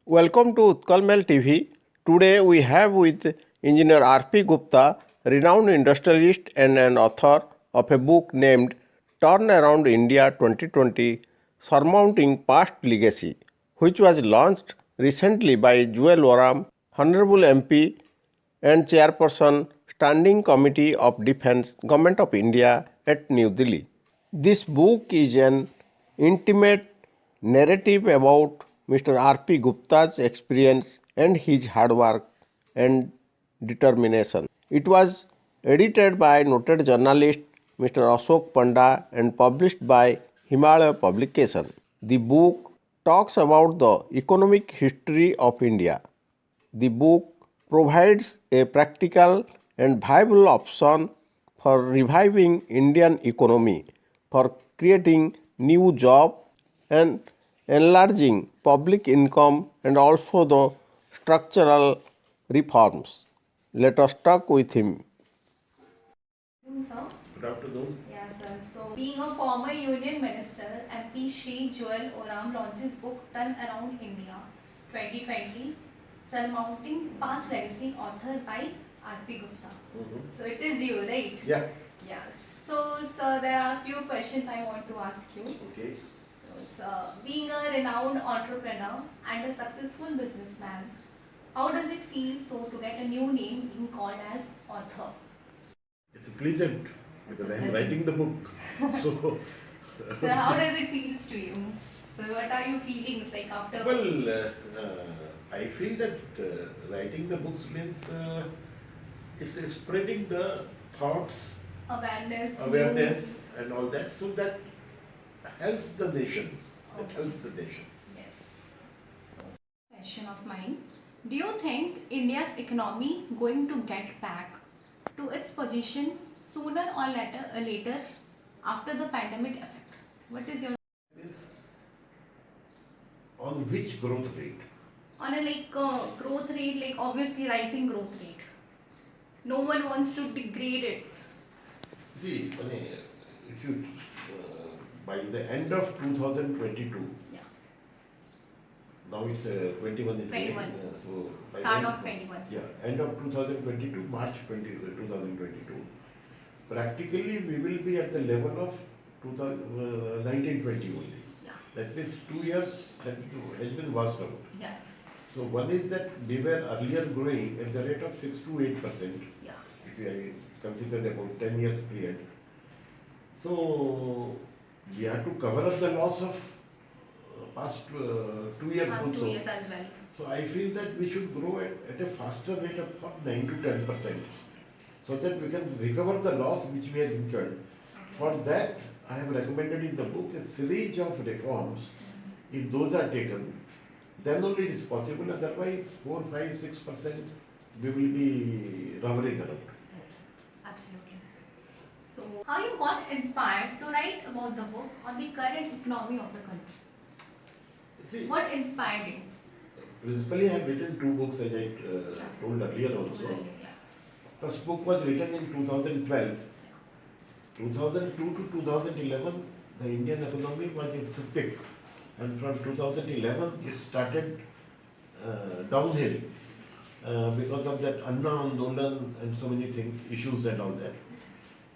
Welcome to Utkalmel TV. Today we have with Engineer R.P. Gupta, renowned industrialist and an author of a book named Turn Around India 2020 Surmounting Past Legacy, which was launched recently by Jewel Oram, Honorable MP and Chairperson, Standing Committee of Defence, Government of India at New Delhi. This book is an intimate narrative about Mr. R.P. Gupta's experience and his hard work and determination. It was edited by noted journalist Mr. Ashok Panda and published by Himalaya Publication. The book talks about the economic history of India. The book provides a practical and viable option for reviving Indian economy, for creating new jobs and enlarging public income and also the structural reforms. Let us talk with him. Sir. Good afternoon. Yeah, sir. So, being a former Union Minister, MP Shri Joel Oram launches book Turn Around India 2020, Surmounting Past Legacy, authored by R.P. Gupta. So, it is you, right? Yeah. Yeah. So, sir, there are a few questions I want to ask you. Okay. So, sir, being a renowned entrepreneur and a successful businessman, how does it feel so to get a new name being called as author? It's pleasant because I am writing the book. So, So how does it feels to you? So what are you feeling like after? well, I feel that writing the books means it's spreading the thoughts, Awareness, awareness, news. and all that, so that helps the nation. That Okay. helps the nation. Yes. So, question of mine. Do you think India's economy going to get back to its position sooner or later after the pandemic effect? What is your Means on which growth rate? on a growth rate, like obviously rising growth rate? No one wants to degrade it. See, if you by the end of 2022. Yeah. Now it's 21 is 21. going. So by Start end, of 21. Yeah, end of 2022, March 2022. Practically, we will be at the level of 1920 only. Yeah. That means 2 years has been washed out. Yes. So one is that we were earlier growing at the rate of 6 to 8%. Yeah. If I consider about 10 years period. So we have to cover up the loss of past 2 years Past also. 2 years as well. So I feel that we should grow at a faster rate of 9 to 10%, so that we can recover the loss which we have incurred. For that, I have recommended in the book a series of reforms. If those are taken, then only it is possible. Otherwise, 4, 5, 6% we will be hovering around. Yes, absolutely. So, how you got inspired to write about the book on the current economy of the country? See, What inspired you? principally, I have written 2 books, as I told earlier also. Yeah. First book was written in 2012. 2002 to 2011, the Indian economy was at its peak, and from 2011 it started downhill because of that Anna Andolan and so many things, issues and all that.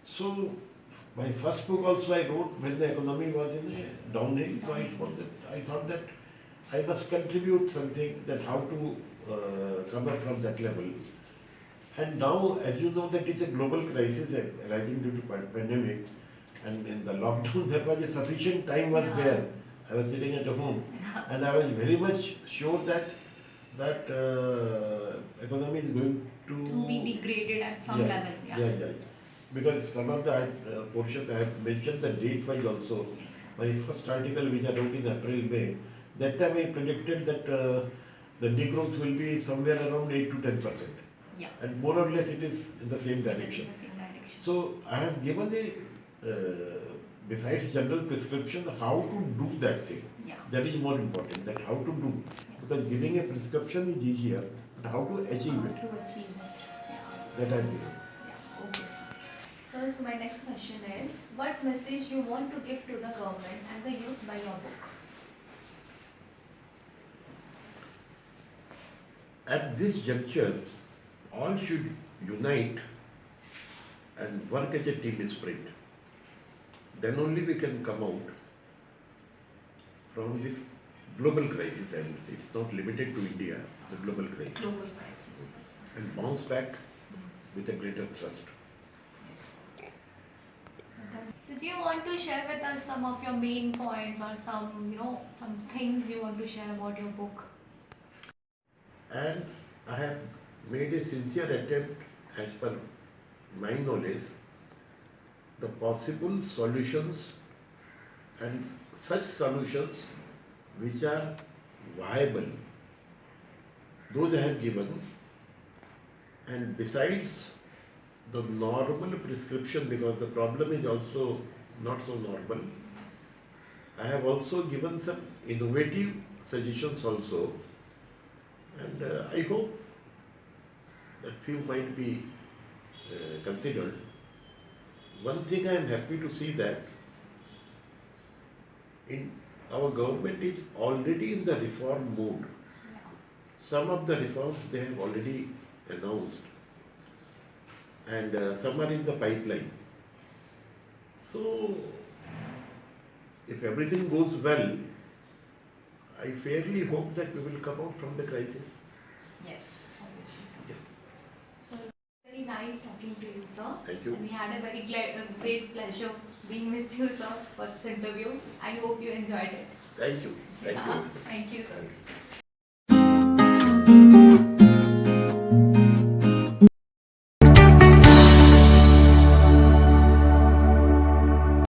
So my first book also I wrote when the economy was in a downhill. So I thought that I must contribute something, that how to come up from that level. And now, as you know, that is a global crisis arising due to pandemic, and in the lockdown there was a sufficient time was there. I was sitting at home, and I was very much sure that economy is going to be degraded at some level. Yeah. Because some of the portions I have mentioned the date wise also. My first article which I wrote in April, May, that time I predicted that the degrowth will be somewhere around 8 to 10%. Yeah. And more or less it is in the same direction. So I have given besides general prescription, how to do that thing. Yeah. That is more important, that how to do. Because giving a prescription is easier, but how to achieve it. That I have given. Yeah, okay. Sir, so my next question is, what message you want to give to the government and the youth by your book? at this juncture, all should unite and work as a team spirit. Then only we can come out from this global crisis. I would say it's not limited to India; it's a global crisis. Global crisis. And bounce back with a greater thrust. So do you want to share with us some of your main points or some things you want to share about your book? And I have made a sincere attempt, as per my knowledge, the possible solutions and such solutions which are viable. Those I have given, and besides the normal prescription, because the problem is also not so normal, I have also given some innovative suggestions also, and I hope that few might be considered. One thing I am happy to see that in our government is already in the reform mode. Some of the reforms they have already announced, and some are in the pipeline. So, if everything goes well, I fairly hope that we will come out from the crisis. Yes, obviously, sir. Yeah. So very nice talking to you, sir. Thank you. And we had a very great pleasure being with you, sir, for this interview. I hope you enjoyed it. Thank you. Thank you. Thank you, sir. Thank you.